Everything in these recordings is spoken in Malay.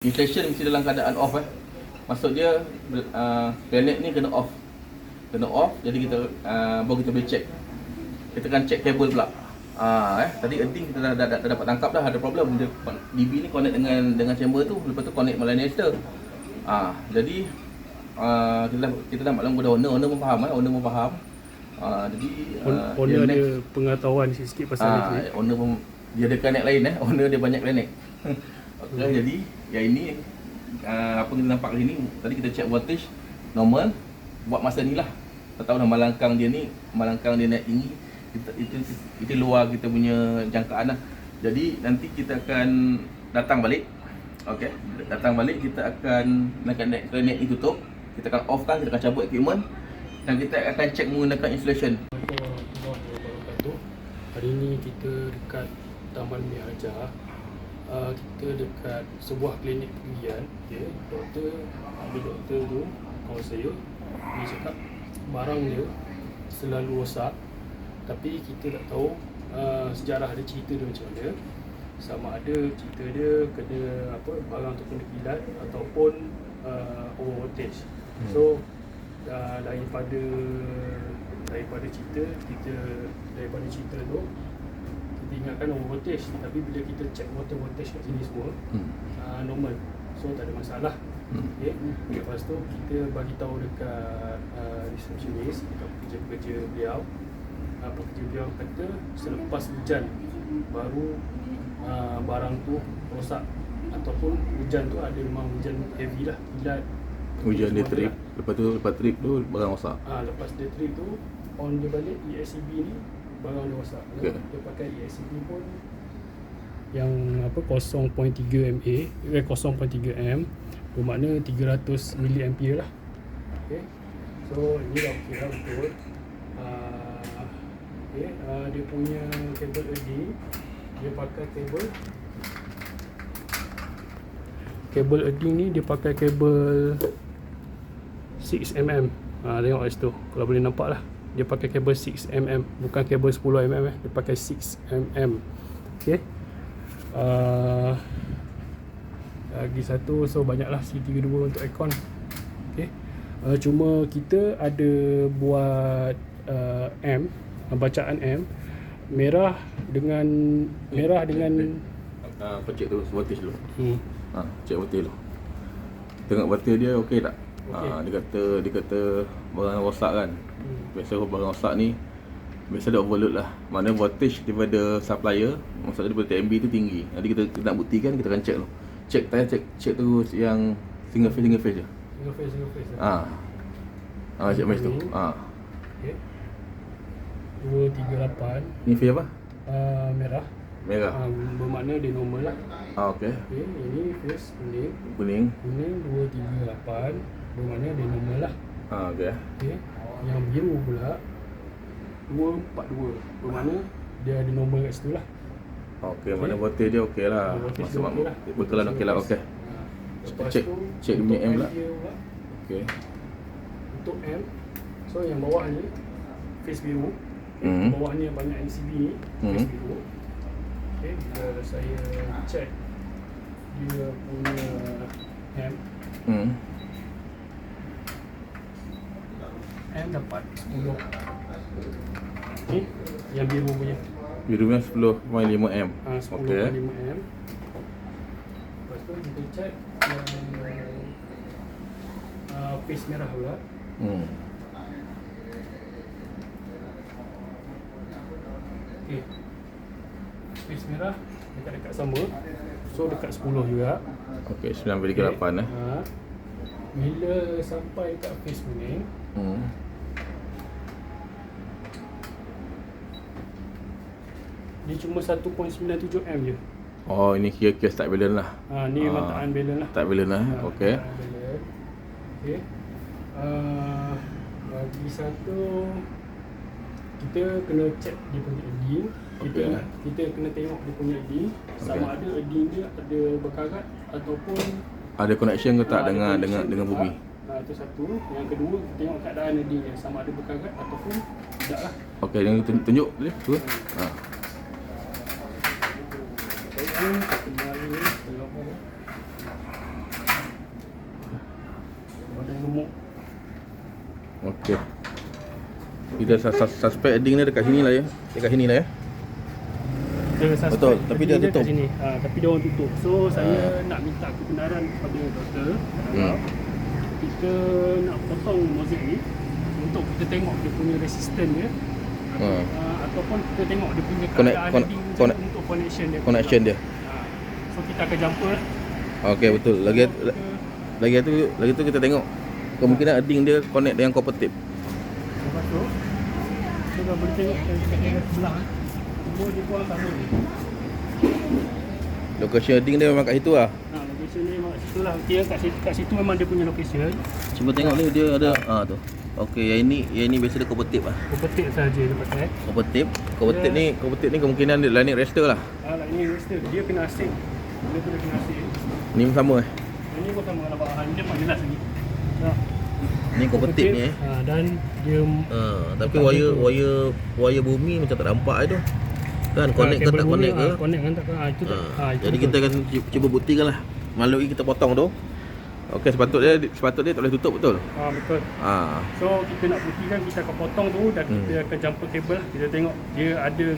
Inflation mesti dalam keadaan off Maksud dia planet ni kena off. Jadi kita baru kita boleh check. Kita kan check kabel pula. Tadi earthing kita dah dapat tangkap dah ada problem. Dia, DB ni connect dengan chamber tu, lepas tu connect malam register. Jadi kita dah maklum kepada owner pun faham owner pun faham. Jadi owner ada pengetahuan sikit pasal ni. Owner pun dia ada connect lain owner dia banyak connect. Okay, jadi yang ini apa kita nampak kat sini, tadi kita check voltage normal buat masa ni lah. Tak tahu dah malangkang dia naik tinggi. Itu luar kita punya jangkaan lah. Jadi nanti kita akan datang balik. Okey, datang balik kita akan connect ni tutup. Kita akan off kan, kita akan cabut equipment dan kita akan check menggunakan insulation. Hari ni kita dekat Taman Mir Hajar. Kita dekat sebuah klinik pergian. Okay. Doktor tu kawan saya, dia cakap barang dia selalu rosak, tapi kita tak tahu sejarah dia, cerita dia macam mana. Sama ada cerita dia kena barang tu kena kilat ataupun over voltage. So daripada cerita tu kita ingatkan over voltage, tapi bila kita check motor voltage kat sini semua normal, so tak ada masalah. Okay. Lepas tu kita bagi tahu dekat receptionist, dekat pekerja beliau. Pekerja beliau kata selepas hujan baru barang tu rosak, ataupun hujan tu ada memang hujan heavy lah, kilat. Hujan dia trip, lepas trip tu barang rosak. Lepas dia trip tu on dia balik ESCB ni barang dia rosak. Okay. Dia pakai ESCB pun yang 0.3 mA, 0.3 M, bermakna 300 mA lah. Okay. So ini dah okey lah, betul. Dia punya kabel earding, dia pakai kabel earding ni, dia pakai kabel 6mm. Tengok kat situ, kalau boleh nampak lah, dia pakai kabel 6mm, bukan kabel 10mm dia pakai 6mm. Okay. Lagi satu, so banyaklah C32 untuk aircon. Okay. Cuma kita ada buat bacaan M merah dengan Check tu voltage dulu. Check voltage dulu. Tengok voltage dia okey tak? Okay. Dia kata barang rosak kan. Biasa barang rosak ni biasa ada overload lah. Mana voltage daripada supplier, maksudnya daripada TMB tu tinggi. Jadi kita nak buktikan, kita akan check dulu. Check tu yang single phase je. Single phase. Check match tu. Okay. 238. Ni phase apa? Merah. Bermakna dia normal lah. Okey. Okay, ini phase kuning. Kuning 238, bermakna dia normal lah. Okey. Okay. Yang biru pula 242, bermakna dia ada normal kat situ lah. Okey, mana voltage dia okey lah. Maksud bekalan okey lah. Okey. Check dia punya M pula. Okey. Untuk M, so yang bawah ni phase biru. Bawah ni yang banyak MCB ni phase biru. Okay, bila saya check dia punya M, M dapat 10. Okay, yang biru punya. Birunya 10.5M. 10.5M. Lepas tu kita check yang phase merah pula. Okay. Phase merah dekat-dekat sama. So dekat 10 juga. Okey, 9.8 Bila sampai kat phase kuning, dia cuma 1.97M je. Oh, ini kira-kira start balance lah. Ni memang tak unbalance lah. Tak balance lah. Okey. Okay. Lagi satu, kita kena check dia punya earding. Kita kena tengok dia punya earding, sama ada earding dia ada berkarat ataupun ada connection ke tak dengan bumi. Itu satu. Yang kedua, kita tengok keadaan earding dia sama ada berkarat ataupun tidak lah. Okey, yang tunjuk boleh tu. Okey. Kita suspect heading dia dekat sini lah ya. Dekat sini lah ya. Dia suspect Betul, tapi dia kat tutup. sini. Tapi dia orang tutup. So saya nak minta kebenaran kepada doktor. Kita nak potong nozzle ni untuk kita tengok dia punya resistance dia. Ataupun kita tengok dia punya keadaan heading untuk connection dia. So kita akan jumpa lah. Okey, betul. Lagi tu kita tengok kemungkinan heading dia connect dengan copper tape. Lepas tu kita boleh tengok kat sebelah. Semua dia pun sama ni. Location heading dia memang kat situ lah. Location ni memang kat situ lah. Okay, kat situ memang dia punya location. Cuba tengok ni dia ada tu. Okey, yang ini biasa dia copper tape lah. Copper tape saja dia pakai. Copper tape ni kemungkinan dia lining arrestor lah. Lightning arrestor dia kena asing. Dia kena asing. Ni pun sama Ini pun sama kalau bahan dia memang jelas lagi. Ni copper tape ni Dan dia tapi wire bumi macam tak nampak tu. Kan connect ke tak connect ke? Connect kan tak ke? Itu tak. Jadi kita akan cuba buktikan lah. Melalui kita potong tu. Okey, sepatutnya tak boleh tutup, betul? Betul. So kita nak buktikan, kita akan potong tu dan kita akan jumper kabel lah. Kita tengok dia ada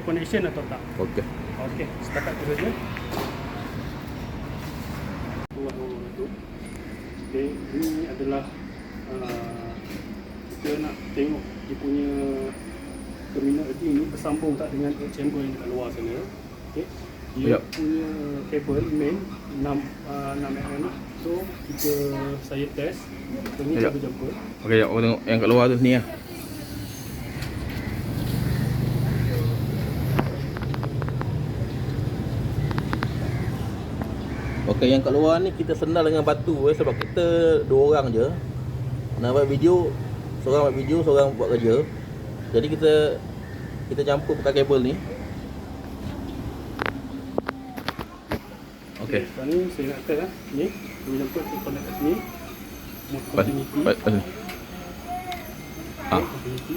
connection atau tak. Okey. Okey, setakat tu saja. Okay, ini adalah kita nak tengok dia punya terminal heading ni bersambung tak dengan chamber yang dekat luar sana. Okey. Dia punya kabel main 6 mm. So saya test. So ni kita jumper. Okey, aku tengok yang kat luar tu ni lah. Okey, yang kat luar ni kita sendal dengan batu sebab kita 2 orang je. Nak buat video, seorang buat video, seorang buat kerja. Jadi kita campur pakai kabel ni. Okey, sekarang ni saya nak test lah. Ni, kita jumper tu connect kat sini. Continuity. Continuity.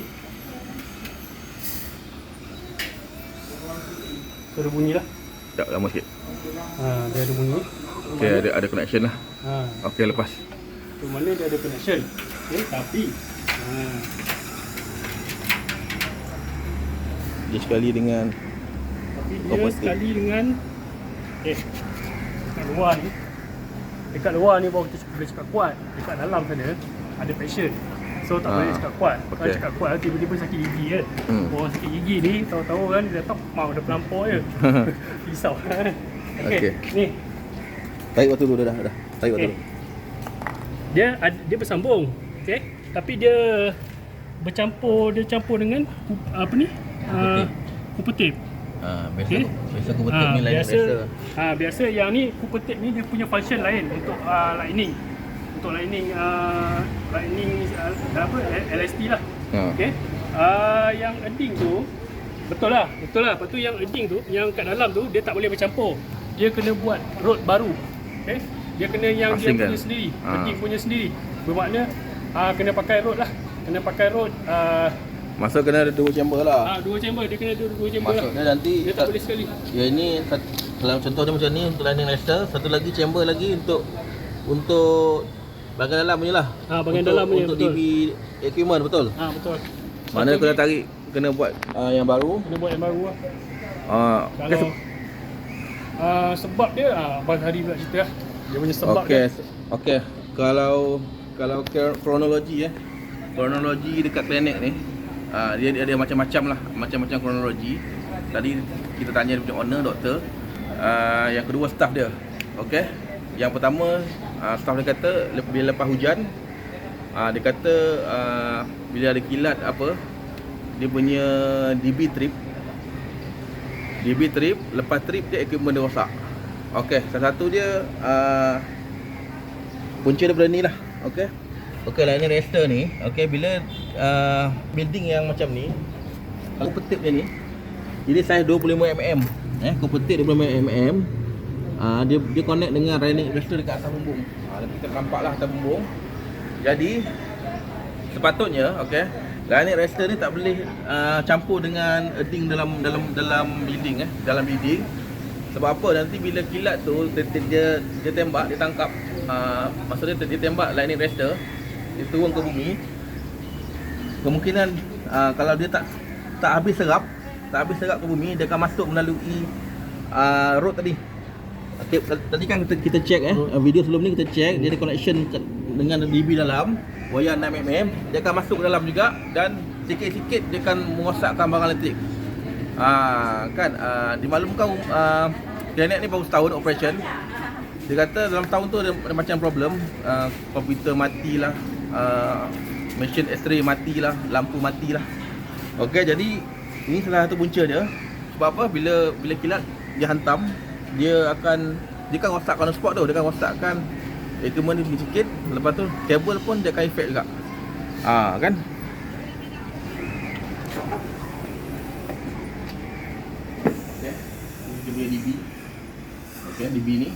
So ada bunyi lah. Sekejap, lama sikit. Dia ada bunyi. Okey, ada connection lah. Okey, lepas. Tu mana dia ada connection. Okey, tapi dia sekali dengan dekat luar ni baru kita boleh cakap kuat. Dekat dalam sana ada passion. So tak boleh cakap kuat. Kalau cakap kuat tiba-tiba sakit gigi kan. Orang sakit gigi ni tahu-tahu kan dia datang mau dah pelampau je. Risau. Okey. Ni. Tarik waktu dulu dah. Tarik waktu dulu. Dia bersambung. Okey. Tapi dia campur dengan apa ni? Copper tape. Biasa copper tape ni lain biasa. Biasa yang ni copper tape ni dia punya function lain untuk lightning. Untuk lightning LST lah. Okey. Yang heading tu betul lah. Lepas tu yang heading tu yang kat dalam tu dia tak boleh bercampur. Dia kena buat road baru. Okey. Dia kena yang dia punya sendiri, heading punya sendiri. Bermakna kena pakai road lah. Kena pakai road Maksud kena ada 2 chamber lah. 2 chamber, dia kena ada 2 chamber. Maksudnya lah. nanti dia tak boleh sekali. Ya ini kalau contoh dia macam ni untuk landing arrestor, satu lagi chamber lagi untuk bahagian dalam punya lah. Bahagian dalam punya untuk betul. DB equipment betul. Betul. Mana kena tarik, kena buat yang baru. Kena buat yang baru lah. Kalau sebab dia abang hari pula cerita lah. Dia punya sebab dia. Okey. Kalau kronologi kronologi dekat klinik ni dia ada macam-macam lah, macam-macam kronologi. Tadi kita tanya dia punya owner, doktor. Yang kedua staff dia. Okey. Yang pertama staff dia kata bila lepas hujan dia kata bila ada kilat apa dia punya DB trip lepas trip dia equipment dia rosak. Okey, salah satu dia punca daripada ni lah. Okey. Okey lah, ini arrestor ni. Okey, bila building yang macam ni, kalau petip dia ni, jadi saiz 25mm. Copper tape 25mm. Dia connect dengan running arrestor dekat atas bumbung. Kita nampak lah atas bumbung. Jadi sepatutnya, okey, running arrestor ni tak boleh campur dengan heading dalam building dalam building. Sebab apa? Nanti bila kilat tu dia tembak, dia tangkap maksudnya dia tembak lightning arrestor, dia turun ke bumi. kemungkinan kalau dia tak habis serap ke bumi, dia akan masuk melalui road tadi. Okay, tadi kan kita check video sebelum ni kita check dia ada connection dengan DB dalam wayar 6mm, dia akan masuk ke dalam juga dan sikit-sikit dia akan merosakkan barang elektrik. Dimaklumkan Planet ni baru setahun operation. Dia kata dalam tahun tu ada macam problem, komputer matilah, mesin X-ray matilah, lampu matilah. Okey, jadi ini salah satu punca dia. Sebab apa? Bila kilat dia hantam, dia akan rosakkan on spot tu, dia akan rosakkan equipment ni sikit. Lepas tu kabel pun dia akan efek juga. Kan? Okey, ini dia punya DB. Okey, DB ni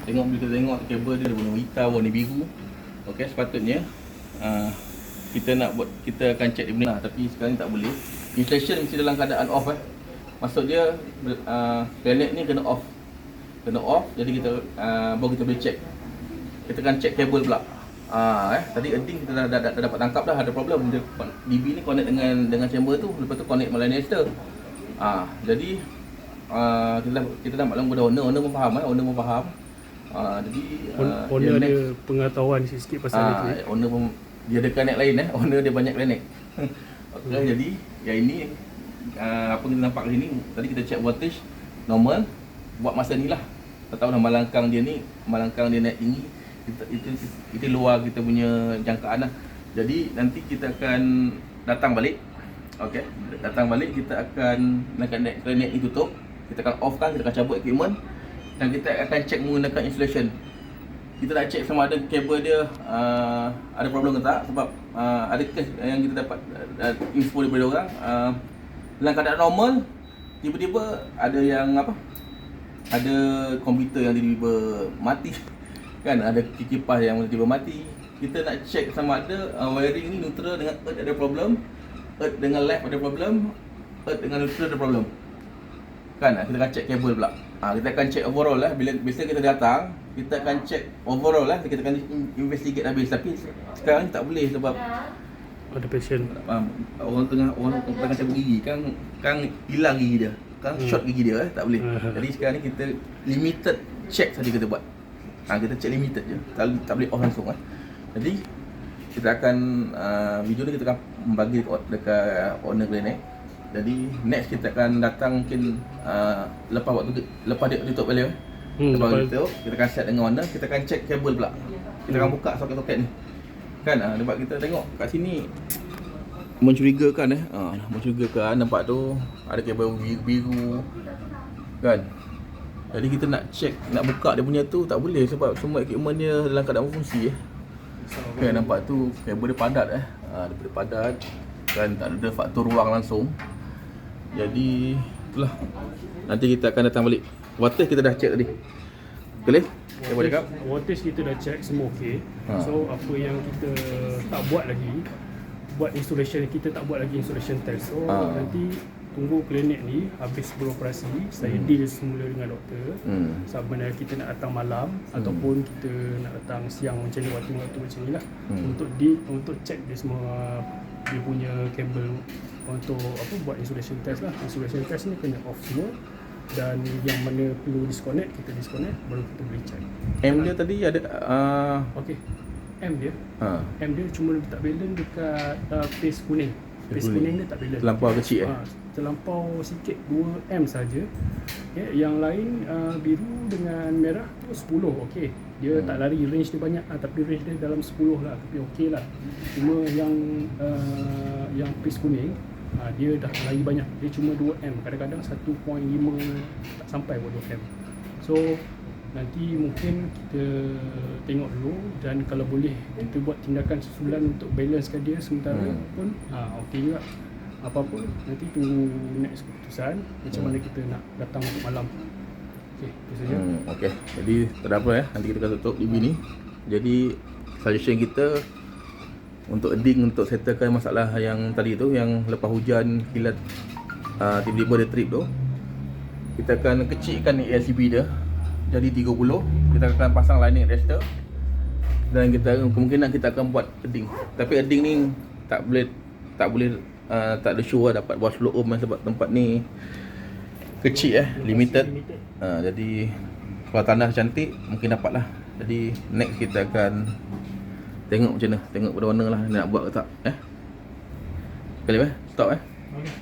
tengok bila kita tengok kabel dia warna hitam, warna biru. Okey, sepatutnya kita akan check dia punya, tapi sekarang ni tak boleh. Installation mesti dalam keadaan off Maksud dia planet ni kena off. Jadi kita baru kita boleh check. Kita akan check kabel pula. Tadi earthing kita dah dapat tangkap dah ada problem. Dia, DB ni connect dengan chamber tu, lepas tu connect malah tester. Jadi kita dah maklum kepada owner pun faham jadi owner ada pengetahuan sikit pasal itu. Owner pun dia ada connect lain owner dia banyak connect. Okay, jadi yang ini apa kita nampak kat sini, tadi kita check voltage normal buat masa ni lah. Tak tahu dah malangkang dia naik tinggi, itu luar kita punya jangkaan lah. Jadi nanti kita akan datang balik. Okey, datang balik kita akan nak connect ni tutup, kita akan off kan, kita akan cabut equipment dan kita akan check menggunakan insulation. Kita nak check sama ada kabel dia ada problem ke tak, sebab ada kes yang kita dapat info daripada orang dalam keadaan normal tiba-tiba ada yang ada komputer yang tiba-tiba mati kan, ada kipas yang tiba-tiba mati. Kita nak check sama ada wiring ni neutral dengan earth ada problem, earth dengan left ada problem, earth dengan neutral ada problem kan. Kita akan check kabel pula. Kita akan check overall lah. Bila biasa kita datang, kita akan check overall lah. Kita akan investigate habis. Tapi sekarang ni tak boleh sebab ada patient. Orang tengah cabut gigi kan hilang gigi dia. Kan short gigi dia tak boleh. Jadi sekarang ni kita limited check saja kita buat. Kita check limited je. Tak boleh off langsung Jadi kita akan video ni kita akan bagi dekat owner klinik. Jadi next kita akan datang mungkin lepas dia tutup balik lepas tutup, kita akan set dengan owner, kita akan check kabel pula. Kita akan buka soket-soket ni kan. Sebab kita tengok kat sini mencurigakan mencurigakan, nampak tu ada kabel biru kan. Jadi kita nak check, nak buka dia punya tu tak boleh sebab semua equipment dia dalam keadaan berfungsi kan. Nampak tu kabel dia padat daripada padat kan, tak ada faktor ruang langsung. Jadi itulah, nanti kita akan datang balik. Voltage kita dah check tadi. Boleh? Saya boleh cakap? Voltage kita dah check semua okey. So apa yang kita tak buat lagi, buat installation, kita tak buat lagi installation test. So nanti tunggu klinik ni habis beroperasi, saya deal semula dengan doktor. Sama ada kita nak datang malam ataupun kita nak datang siang macam ni, waktu-waktu macam ni lah. Untuk check dia semua, dia punya kabel untuk buat installation test lah. Installation test ni kena off semua dan yang mana perlu disconnect kita disconnect, baru kita boleh check. M dia tadi ada okey. M dia cuma letak balance dekat face kuning. Face kuning dia tak balance. Terlampau kecil terlampau sikit 2M saja. Okay, yang lain biru dengan merah tu 10 okey. Dia tak lari, range dia banyak tapi range dia dalam 10 lah, tapi okey lah. Cuma yang face kuning dia dah lari banyak, dia cuma 2M, kadang-kadang 1.5 tak sampai pun 2M. So nanti mungkin kita tengok dulu dan kalau boleh kita buat tindakan susulan untuk balancekan dia sementara pun okey juga. Apa-apa nanti tunggu next keputusan macam mana kita nak datang untuk malam. Okey, itu saja. Okey. Jadi tak ada apa nanti kita akan tutup DB ni. Jadi suggestion kita untuk earthing, untuk settlekan masalah yang tadi tu, yang lepas hujan kilat tiba-tiba dia trip tu, kita akan kecilkan ni LCB dia jadi 30. Kita akan pasang lining arrestor. Dan kemungkinan kita akan buat edding. Tapi edding ni tak boleh tak ada show lah, dapat bawah 10 ohm sebab tempat ni kecil limited. Jadi kalau tanah cantik mungkin dapat lah. Jadi next kita akan tengok macam mana, tengok pada mana lah nak buat ke tak. Kali stop Bagus,